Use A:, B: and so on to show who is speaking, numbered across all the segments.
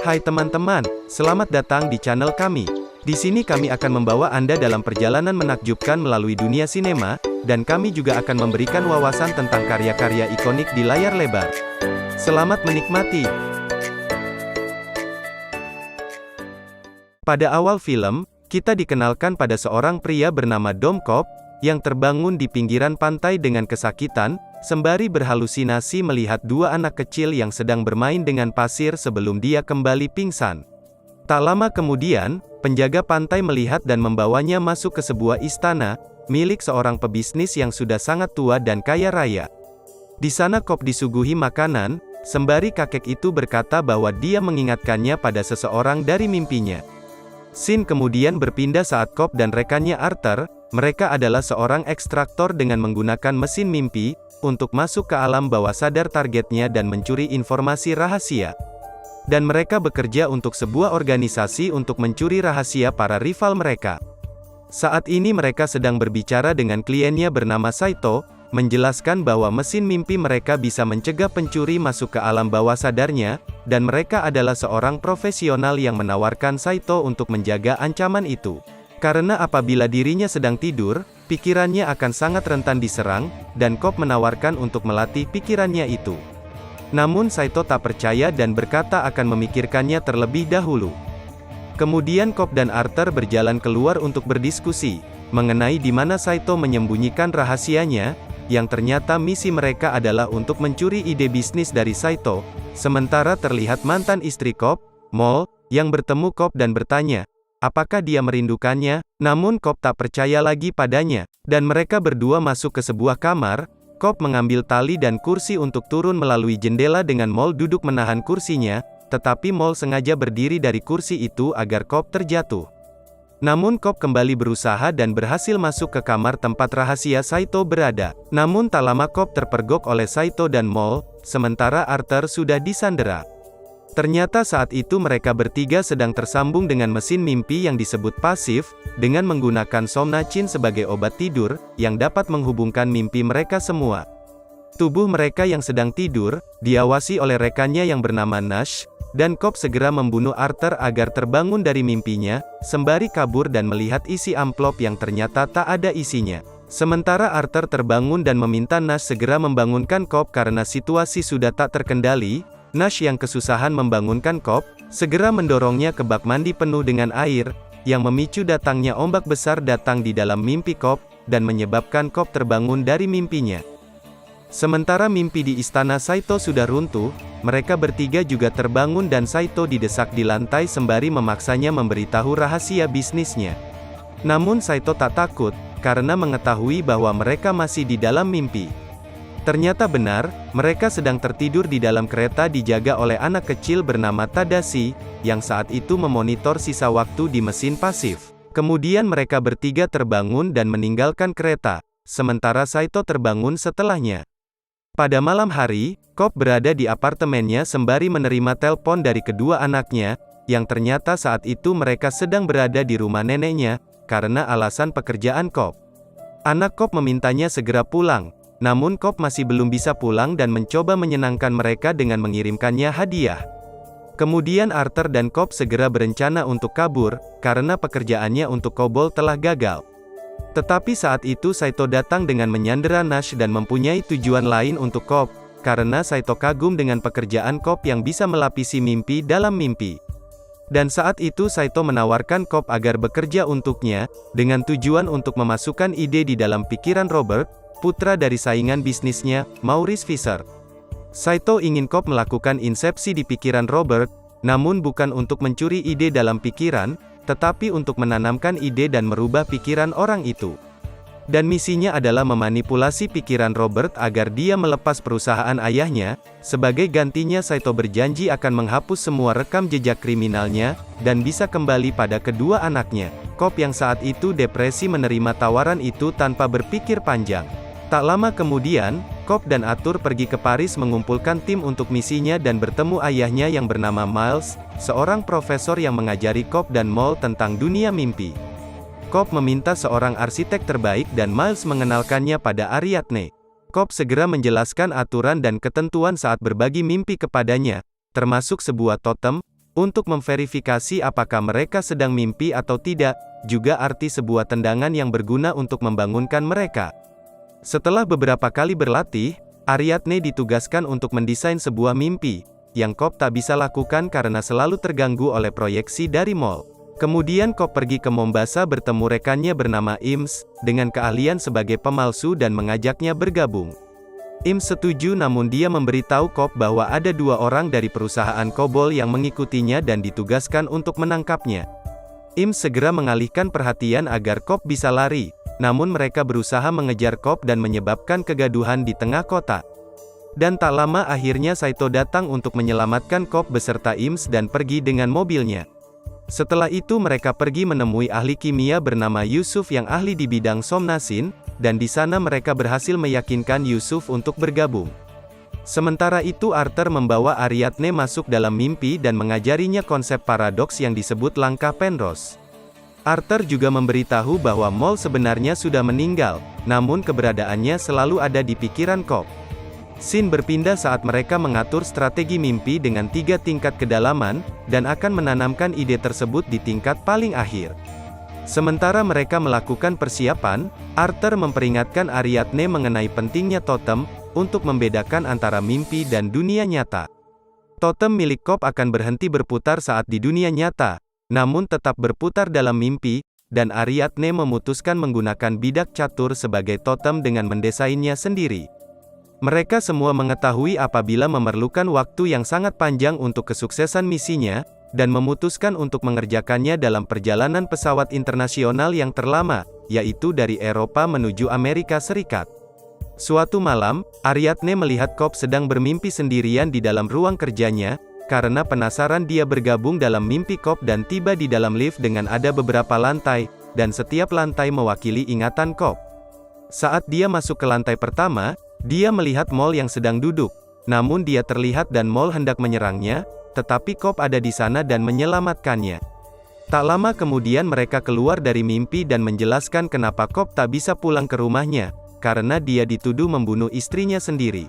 A: Hai teman-teman, selamat datang di channel kami. Di sini kami akan membawa Anda dalam perjalanan menakjubkan melalui dunia sinema, dan kami juga akan memberikan wawasan tentang karya-karya ikonik di layar lebar. Selamat menikmati. Pada awal film, kita dikenalkan pada seorang pria bernama Dom Cobb, yang terbangun di pinggiran pantai dengan kesakitan, sembari berhalusinasi melihat dua anak kecil yang sedang bermain dengan pasir sebelum dia kembali pingsan. Tak lama kemudian, penjaga pantai melihat dan membawanya masuk ke sebuah istana, milik seorang pebisnis yang sudah sangat tua dan kaya raya. Di sana Cobb disuguhi makanan, sembari kakek itu berkata bahwa dia mengingatkannya pada seseorang dari mimpinya. Scene kemudian berpindah saat Cobb dan rekannya Arthur, mereka adalah seorang ekstraktor dengan menggunakan mesin mimpi, untuk masuk ke alam bawah sadar targetnya dan mencuri informasi rahasia. Dan mereka bekerja untuk sebuah organisasi untuk mencuri rahasia para rival mereka. Saat ini mereka sedang berbicara dengan kliennya bernama Saito, menjelaskan bahwa mesin mimpi mereka bisa mencegah pencuri masuk ke alam bawah sadarnya, dan mereka adalah seorang profesional yang menawarkan Saito untuk menjaga ancaman itu. Karena apabila dirinya sedang tidur, pikirannya akan sangat rentan diserang, dan Cobb menawarkan untuk melatih pikirannya itu. Namun Saito tak percaya dan berkata akan memikirkannya terlebih dahulu. Kemudian Cobb dan Arthur berjalan keluar untuk berdiskusi, mengenai di mana Saito menyembunyikan rahasianya, yang ternyata misi mereka adalah untuk mencuri ide bisnis dari Saito. Sementara terlihat mantan istri Cobb, Mol, yang bertemu Cobb dan bertanya, apakah dia merindukannya? Namun Cobb tak percaya lagi padanya, dan mereka berdua masuk ke sebuah kamar. Cobb mengambil tali dan kursi untuk turun melalui jendela dengan Mol duduk menahan kursinya, tetapi Mol sengaja berdiri dari kursi itu agar Cobb terjatuh. Namun Cobb kembali berusaha dan berhasil masuk ke kamar tempat rahasia Saito berada. Namun tak lama Cobb terpergok oleh Saito dan Mol, sementara Arthur sudah disandera. Ternyata saat itu mereka bertiga sedang tersambung dengan mesin mimpi yang disebut pasif, dengan menggunakan Somnacin sebagai obat tidur, yang dapat menghubungkan mimpi mereka semua. Tubuh mereka yang sedang tidur, diawasi oleh rekannya yang bernama Nash, dan Cobb segera membunuh Arthur agar terbangun dari mimpinya, sembari kabur dan melihat isi amplop yang ternyata tak ada isinya. Sementara Arthur terbangun dan meminta Nash segera membangunkan Cobb karena situasi sudah tak terkendali. Nash yang kesusahan membangunkan Cobb, segera mendorongnya ke bak mandi penuh dengan air, yang memicu datangnya ombak besar datang di dalam mimpi Cobb, dan menyebabkan Cobb terbangun dari mimpinya. Sementara mimpi di istana Saito sudah runtuh, mereka bertiga juga terbangun dan Saito didesak di lantai sembari memaksanya memberitahu rahasia bisnisnya. Namun Saito tak takut, karena mengetahui bahwa mereka masih di dalam mimpi. Ternyata benar, mereka sedang tertidur di dalam kereta dijaga oleh anak kecil bernama Tadashi, yang saat itu memonitor sisa waktu di mesin pasif. Kemudian mereka bertiga terbangun dan meninggalkan kereta, sementara Saito terbangun setelahnya. Pada malam hari, Cobb berada di apartemennya sembari menerima telepon dari kedua anaknya, yang ternyata saat itu mereka sedang berada di rumah neneknya, karena alasan pekerjaan Cobb. Anak Cobb memintanya segera pulang. Namun Cobb masih belum bisa pulang dan mencoba menyenangkan mereka dengan mengirimkannya hadiah. Kemudian Arthur dan Cobb segera berencana untuk kabur, karena pekerjaannya untuk kobold telah gagal. Tetapi saat itu Saito datang dengan menyandera Nash dan mempunyai tujuan lain untuk Cobb, karena Saito kagum dengan pekerjaan Cobb yang bisa melapisi mimpi dalam mimpi. Dan saat itu Saito menawarkan Cobb agar bekerja untuknya, dengan tujuan untuk memasukkan ide di dalam pikiran Robert, putra dari saingan bisnisnya, Maurice Fisher. Saito ingin Cobb melakukan insepsi di pikiran Robert, namun bukan untuk mencuri ide dalam pikiran, tetapi untuk menanamkan ide dan merubah pikiran orang itu. Dan misinya adalah memanipulasi pikiran Robert agar dia melepas perusahaan ayahnya. Sebagai gantinya Saito berjanji akan menghapus semua rekam jejak kriminalnya, dan bisa kembali pada kedua anaknya. Cobb yang saat itu depresi menerima tawaran itu tanpa berpikir panjang. Tak lama kemudian, Cobb dan Arthur pergi ke Paris mengumpulkan tim untuk misinya dan bertemu ayahnya yang bernama Miles, seorang profesor yang mengajari Cobb dan Mol tentang dunia mimpi. Cobb meminta seorang arsitek terbaik dan Miles mengenalkannya pada Ariadne. Cobb segera menjelaskan aturan dan ketentuan saat berbagi mimpi kepadanya, termasuk sebuah totem, untuk memverifikasi apakah mereka sedang mimpi atau tidak, juga arti sebuah tendangan yang berguna untuk membangunkan mereka. Setelah beberapa kali berlatih, Ariadne ditugaskan untuk mendesain sebuah mimpi, yang Cobb tak bisa lakukan karena selalu terganggu oleh proyeksi dari Mole. Kemudian Cobb pergi ke Mombasa bertemu rekannya bernama Ims, dengan keahlian sebagai pemalsu dan mengajaknya bergabung. Ims setuju namun dia memberitahu Cobb bahwa ada 2 orang dari perusahaan Kobol yang mengikutinya dan ditugaskan untuk menangkapnya. Ims segera mengalihkan perhatian agar Cobb bisa lari, namun mereka berusaha mengejar Cobb dan menyebabkan kegaduhan di tengah kota. Dan tak lama akhirnya Saito datang untuk menyelamatkan Cobb beserta Ims dan pergi dengan mobilnya. Setelah itu mereka pergi menemui ahli kimia bernama Yusuf yang ahli di bidang somnasin, dan di sana mereka berhasil meyakinkan Yusuf untuk bergabung. Sementara itu Arthur membawa Ariadne masuk dalam mimpi dan mengajarinya konsep paradoks yang disebut langkah Penrose. Arthur juga memberitahu bahwa Mole sebenarnya sudah meninggal, namun keberadaannya selalu ada di pikiran Cobb. Scene berpindah saat mereka mengatur strategi mimpi dengan 3 tingkat kedalaman, dan akan menanamkan ide tersebut di tingkat paling akhir. Sementara mereka melakukan persiapan, Arthur memperingatkan Ariadne mengenai pentingnya totem, untuk membedakan antara mimpi dan dunia nyata. Totem milik Cobb akan berhenti berputar saat di dunia nyata, namun tetap berputar dalam mimpi, dan Ariadne memutuskan menggunakan bidak catur sebagai totem dengan mendesainnya sendiri. Mereka semua mengetahui apabila memerlukan waktu yang sangat panjang untuk kesuksesan misinya, dan memutuskan untuk mengerjakannya dalam perjalanan pesawat internasional yang terlama, yaitu dari Eropa menuju Amerika Serikat. Suatu malam, Ariadne melihat Cobb sedang bermimpi sendirian di dalam ruang kerjanya, karena penasaran dia bergabung dalam mimpi Cobb dan tiba di dalam lift dengan ada beberapa lantai, dan setiap lantai mewakili ingatan Cobb. Saat dia masuk ke lantai pertama, dia melihat Mole yang sedang duduk, namun dia terlihat dan Mole hendak menyerangnya, tetapi Cobb ada di sana dan menyelamatkannya. Tak lama kemudian mereka keluar dari mimpi dan menjelaskan kenapa Cobb tak bisa pulang ke rumahnya, karena dia dituduh membunuh istrinya sendiri.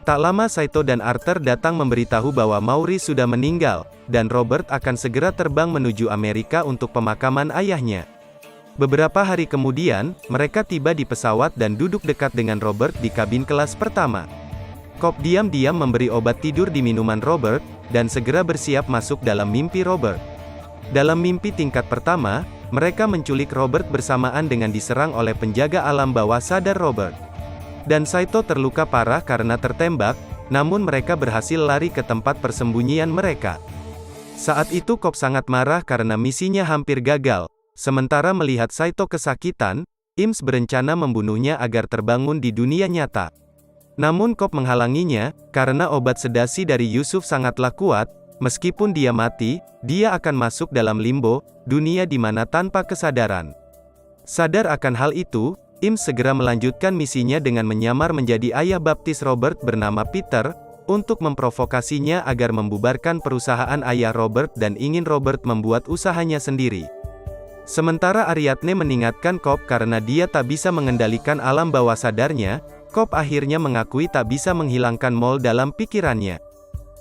A: Tak lama Saito dan Arthur datang memberitahu bahwa Maurice sudah meninggal, dan Robert akan segera terbang menuju Amerika untuk pemakaman ayahnya. Beberapa hari kemudian, mereka tiba di pesawat dan duduk dekat dengan Robert di kabin kelas pertama. Cobb diam-diam memberi obat tidur di minuman Robert, dan segera bersiap masuk dalam mimpi Robert. Dalam mimpi tingkat pertama, mereka menculik Robert bersamaan dengan diserang oleh penjaga alam bawah sadar Robert. Dan Saito terluka parah karena tertembak, namun mereka berhasil lari ke tempat persembunyian mereka. Saat itu Cobb sangat marah karena misinya hampir gagal. Sementara melihat Saito kesakitan, Ims berencana membunuhnya agar terbangun di dunia nyata. Namun Cobb menghalanginya, karena obat sedasi dari Yusuf sangatlah kuat, meskipun dia mati, dia akan masuk dalam limbo, dunia di mana tanpa kesadaran. Sadar akan hal itu, Ims segera melanjutkan misinya dengan menyamar menjadi ayah baptis Robert bernama Peter, untuk memprovokasinya agar membubarkan perusahaan ayah Robert dan ingin Robert membuat usahanya sendiri. Sementara Ariadne mengingatkan Cobb karena dia tak bisa mengendalikan alam bawah sadarnya, Cobb akhirnya mengakui tak bisa menghilangkan Mole dalam pikirannya.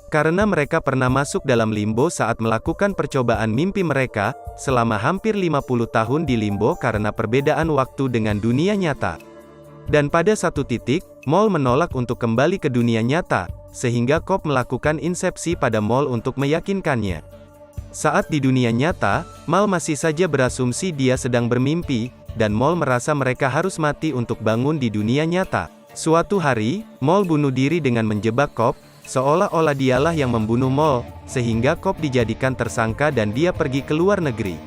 A: Karena mereka pernah masuk dalam limbo saat melakukan percobaan mimpi mereka, selama hampir 50 tahun di limbo karena perbedaan waktu dengan dunia nyata. Dan pada satu titik, Mole menolak untuk kembali ke dunia nyata, sehingga Cobb melakukan insepsi pada Mole untuk meyakinkannya. Saat di dunia nyata, Mole masih saja berasumsi dia sedang bermimpi, dan Mole merasa mereka harus mati untuk bangun di dunia nyata. Suatu hari, Mole bunuh diri dengan menjebak Cobb, seolah-olah dialah yang membunuh Mole, sehingga Cobb dijadikan tersangka dan dia pergi ke luar negeri.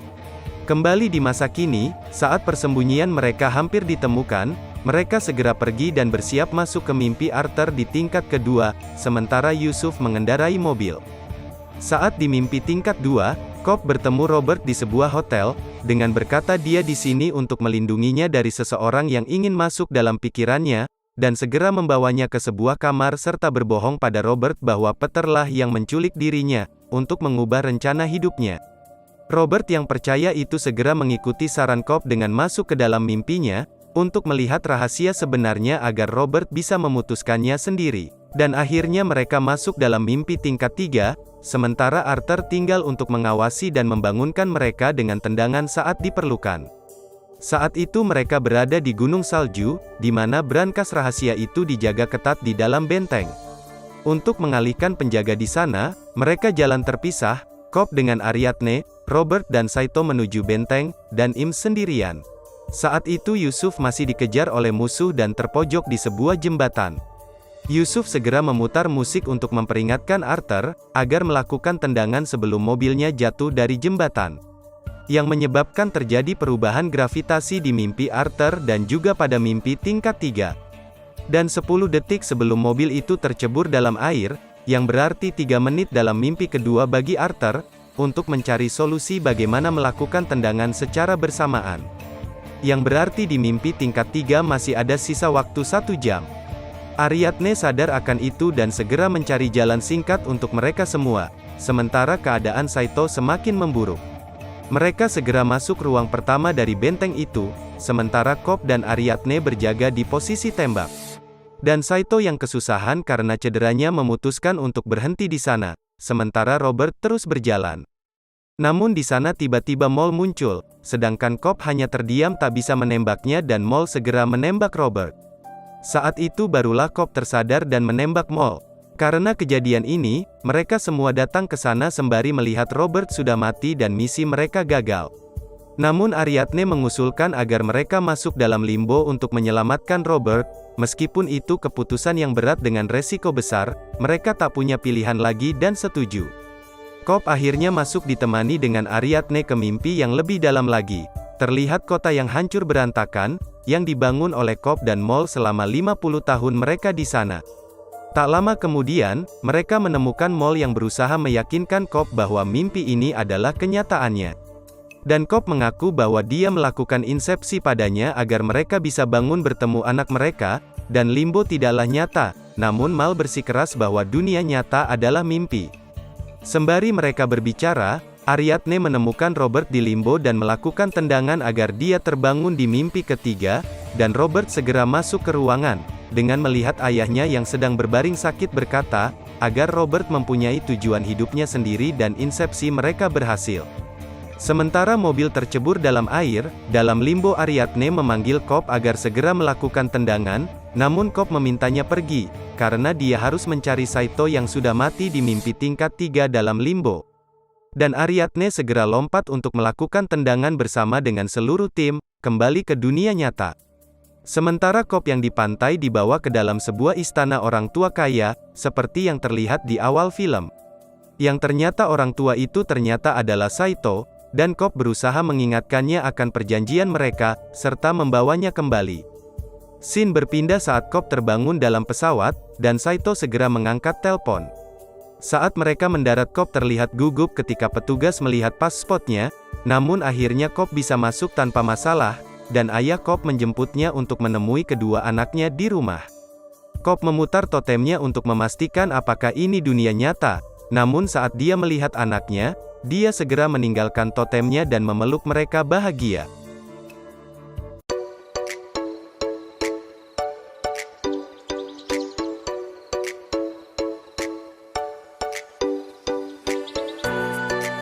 A: Kembali di masa kini, saat persembunyian mereka hampir ditemukan, mereka segera pergi dan bersiap masuk ke mimpi Arthur di tingkat kedua, sementara Yusuf mengendarai mobil. Saat di mimpi tingkat 2, Cobb bertemu Robert di sebuah hotel, dengan berkata dia di sini untuk melindunginya dari seseorang yang ingin masuk dalam pikirannya, dan segera membawanya ke sebuah kamar serta berbohong pada Robert bahwa Peter lah yang menculik dirinya, untuk mengubah rencana hidupnya. Robert yang percaya itu segera mengikuti saran Cobb dengan masuk ke dalam mimpinya, untuk melihat rahasia sebenarnya agar Robert bisa memutuskannya sendiri. Dan akhirnya mereka masuk dalam mimpi tingkat 3, sementara Arthur tinggal untuk mengawasi dan membangunkan mereka dengan tendangan saat diperlukan. Saat itu mereka berada di Gunung Salju, di mana brankas rahasia itu dijaga ketat di dalam benteng. Untuk mengalihkan penjaga di sana, mereka jalan terpisah, Cobb dengan Ariadne, Robert dan Saito menuju benteng, dan Im sendirian. Saat itu Yusuf masih dikejar oleh musuh dan terpojok di sebuah jembatan. Yusuf segera memutar musik untuk memperingatkan Arthur, agar melakukan tendangan sebelum mobilnya jatuh dari jembatan. Yang menyebabkan terjadi perubahan gravitasi di mimpi Arthur dan juga pada mimpi tingkat 3. Dan 10 detik sebelum mobil itu tercebur dalam air, yang berarti 3 menit dalam mimpi kedua bagi Arthur, untuk mencari solusi bagaimana melakukan tendangan secara bersamaan. Yang berarti di mimpi tingkat 3 masih ada sisa waktu 1 jam. Ariadne sadar akan itu dan segera mencari jalan singkat untuk mereka semua, sementara keadaan Saito semakin memburuk. Mereka segera masuk ruang pertama dari benteng itu, sementara Cobb dan Ariadne berjaga di posisi tembak. Dan Saito yang kesusahan karena cederanya memutuskan untuk berhenti di sana, sementara Robert terus berjalan. Namun di sana tiba-tiba Mol muncul, sedangkan Cobb hanya terdiam tak bisa menembaknya dan Mol segera menembak Robert. Saat itu barulah Cobb tersadar dan menembak Mol. Karena kejadian ini, mereka semua datang ke sana sembari melihat Robert sudah mati dan misi mereka gagal. Namun Ariadne mengusulkan agar mereka masuk dalam limbo untuk menyelamatkan Robert, meskipun itu keputusan yang berat dengan resiko besar, mereka tak punya pilihan lagi dan setuju. Cobb akhirnya masuk ditemani dengan Ariadne ke mimpi yang lebih dalam lagi. Terlihat kota yang hancur berantakan, yang dibangun oleh Cobb dan Mol selama 50 tahun mereka di sana. Tak lama kemudian, mereka menemukan Mol yang berusaha meyakinkan Cobb bahwa mimpi ini adalah kenyataannya. Dan Cobb mengaku bahwa dia melakukan insepsi padanya agar mereka bisa bangun bertemu anak mereka, dan limbo tidaklah nyata, namun Mal bersikeras bahwa dunia nyata adalah mimpi. Sembari mereka berbicara, Ariadne menemukan Robert di limbo dan melakukan tendangan agar dia terbangun di mimpi ketiga, dan Robert segera masuk ke ruangan, dengan melihat ayahnya yang sedang berbaring sakit berkata, agar Robert mempunyai tujuan hidupnya sendiri dan insepsi mereka berhasil. Sementara mobil tercebur dalam air, dalam limbo Ariadne memanggil Cobb agar segera melakukan tendangan, namun Cobb memintanya pergi, karena dia harus mencari Saito yang sudah mati di mimpi tingkat 3 dalam limbo. Dan Ariadne segera lompat untuk melakukan tendangan bersama dengan seluruh tim, kembali ke dunia nyata. Sementara Cobb yang di pantai dibawa ke dalam sebuah istana orang tua kaya, seperti yang terlihat di awal film. Yang ternyata orang tua itu ternyata adalah Saito, dan Cobb berusaha mengingatkannya akan perjanjian mereka, serta membawanya kembali. Scene berpindah saat Cobb terbangun dalam pesawat, dan Saito segera mengangkat telepon. Saat mereka mendarat Cobb terlihat gugup ketika petugas melihat paspornya, namun akhirnya Cobb bisa masuk tanpa masalah, dan ayah Cobb menjemputnya untuk menemui kedua anaknya di rumah. Cobb memutar totemnya untuk memastikan apakah ini dunia nyata, namun saat dia melihat anaknya, dia segera meninggalkan totemnya dan memeluk mereka bahagia.